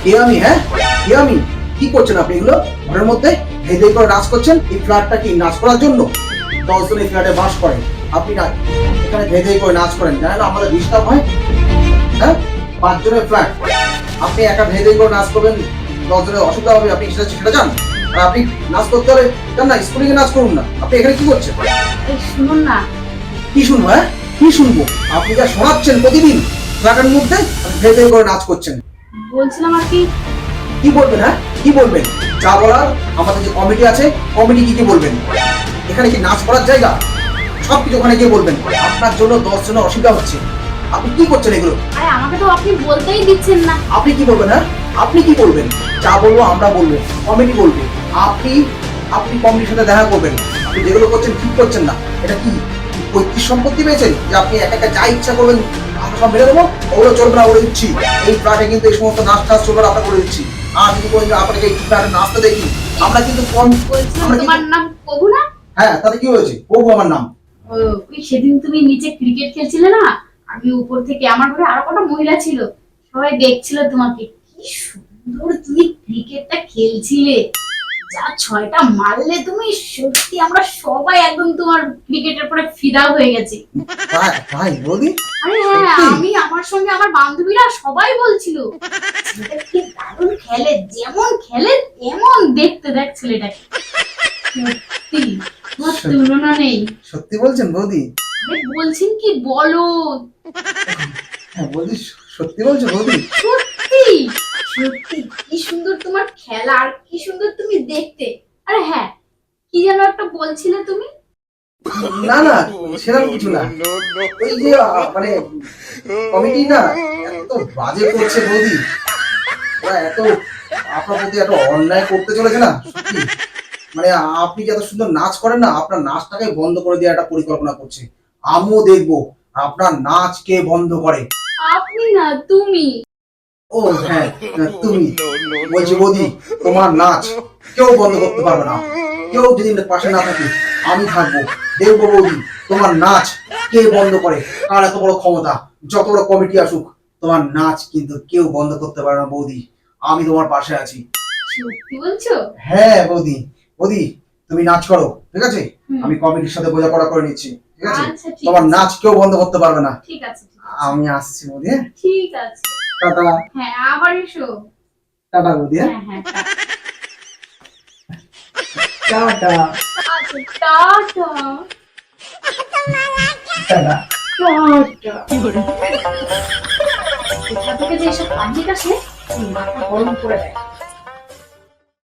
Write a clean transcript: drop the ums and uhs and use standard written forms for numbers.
কে আমি? হ্যাঁ, কে আমি? কি করছেন আপনি এগুলো ঘরের মধ্যে? হেদে করে নাচ করছেন? এই ফ্ল্যাটটা কি নাচ করার জন্য? 10 জন এই ফ্ল্যাটে বাস করেন, আপনি না এখানে ভেদে করে নাচ করেন, জানেন আমাদের ডিস্টার্ব হয়? হ্যাঁ, 5 জনের ফ্ল্যাট, আপনি একা ভেদে করে নাচ করবেন, 10 জনের অসুবিধা হবে, আপনি সেটা জান? আর আপনি নাচ করতে হলে জান না, স্কুলে নাচ করুন না। আপনি এখানে কি করছেন? এই শুনুন না। কি শুনবো? হ্যাঁ, কি শুনবো? আপনি যা শোনাচ্ছেন প্রতিদিন ফ্ল্যাটের মধ্যে, ভেদে করে নাচ করছেন। বলছিলাম আর কি, কি বলবেন? হ্যাঁ, কি বলবেন? যা বলার আমাদের যে কমিটি আছে, কমিটি কি বলবেন? এখানে কি নাচ করার জায়গা? সবকিছু ওখানে গিয়ে বলবেন। আপনার জন্য 10 জনের অসুবিধা হচ্ছে, আপনি কি করছেন এগুলো? আরে আমাকে তো আপনি বলতেই দিচ্ছেন না। আপনি কি বলবেন? হ্যাঁ, আপনি কি বলবেন? যা বলবো আমরা বলবো, কমিটি বলবে। আপনি আপনি কমিটির সাথে দেখা করবেন। আপনি যেগুলো করছেন ঠিক করছেন না। এটা কি পৈতৃক সম্পত্তি পেয়েছেন যে আপনি একা একা যা ইচ্ছা করবেন আমরা সব মেরে দেবো? ওগুলো চলবে না, বলে দিচ্ছি। এই ফ্ল্যাটে কিন্তু এই সমস্ত নাচ টাচ চলবে না, আপনাকে বলে দিচ্ছি। আর যদি কোনো আপনাকে এই ফ্ল্যাটে নাচতে দেখি, আমরা কিন্তু বলছিলাম তোমার নাম কবু না? হ্যাঁ, তাতে কি হয়েছে? কবু আমার নাম। ওই সেদিন তুমি নিচে ক্রিকেট খেলছিলে না, আমি উপর থেকে, আমার ঘরে আরো কটা মহিলা ছিল, সবাই দেখছিল তোমাকে, কি সুন্দর তুমি ক্রিকেটটা খেলছিলে, যা 6টা মারলে তুমি, সত্যি আমরা সবাই একদম তোমার ক্রিকেটের পরে ফিদা হয়ে গেছি। তাই বৌদি? আরে হ্যাঁ, আমি আমার সঙ্গে আমার বান্ধবীরা সবাই বলছিল ছেলেটা কি দারুণ খেলে, যেমন খেলে তেমন দেখতে, দেখ ছেলেটাকে, সত্যি তোমার তুলনা নেই। সত্যি বলছেন বৌদি? আরে বলছেন কি, বলো। হ্যাঁ বৌদি, সত্যি বলছো বৌদি? সত্যি সত্যি, কি সুন্দর তোমার খেলা, আর কি সুন্দর তুমি দেখতে। আরে হ্যাঁ, কি যেন একটা বলছিলে তুমি? না না, সেরকম কিছু না। ওই যে মানে কমিটি না এত বাজে করছে বৌদি, ওরা এত আপনার প্রতি এত অন্যায় করতে চলেছে না, সত্যি। মানে আপনি যে এত সুন্দর নাচ করেন না, আপনার নাচটাকে বন্ধ করে দেওয়ার একটা পরিকল্পনা করছে। আমিও দেখবো আপনার নাচ কে বন্ধ করে। আপনি না, তুমি। ও হ্যাঁ, তুমি। বলছি বৌদি, তোমার নাচ কেউ বন্ধ করতে পারবে না। কেউ যদি পাশে না থাকে, আমি থাকবো, দেখবো বৌদি তোমার নাচ কে বন্ধ করে, কার এত বড় ক্ষমতা। যত বড় কমিটি আসুক, তোমার নাচ কিন্তু কেউ বন্ধ করতে পারে না বৌদি। আমি তোমার পাশে আছি। সত্যি বলছো? হ্যাঁ বৌদি। বৌদি তুমি নাচ করো, ঠিক আছে? আমি কমিটির সাথে বোঝাপড়া করে নিচ্ছি, ঠিক আছে? আচ্ছা, ঠিক তোমার আছে। নাচ কেউ বন্ধ করতে পারবে না। ঠিক আছে, ঠিক আছে। আমি আসছি বৌদি। হ্যাঁ, ঠিক আছে। টাটা। হ্যাঁ, আবার এসো। টাটা বৌদি। হ্যাঁ, হ্যাঁ হ্যাঁ, টাটা। আচ্ছা, টাটা। টাটা। টাটা। কোথা থেকে যে এসব পানি আসে, মাথা গরম করে দেয়।